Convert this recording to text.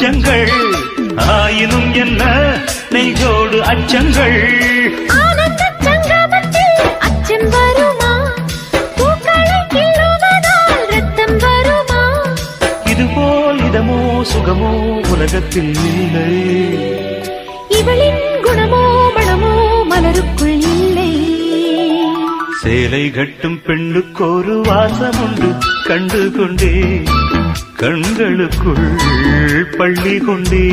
கொஞ்சங்கள் ஆயினும் என்ன நெஞ்சோடு அச்சங்கள் ஆனந்த சங்கமத்தில் அச்சம் வருமா பூக்களை கிள்ளுவதால் ரத்தம் வருமா இதுபோல் இதமோ சுகமோ உலகத்தில் இல்லை இவளின் குணமோ மனமோ மலருக்குள் இல்லை சேலை கட்டும் பெண்ணுக்கொரு வாசம் உண்டு கண்டு கொண்டே கண்களுக்குள் பள்ளி கொண்டே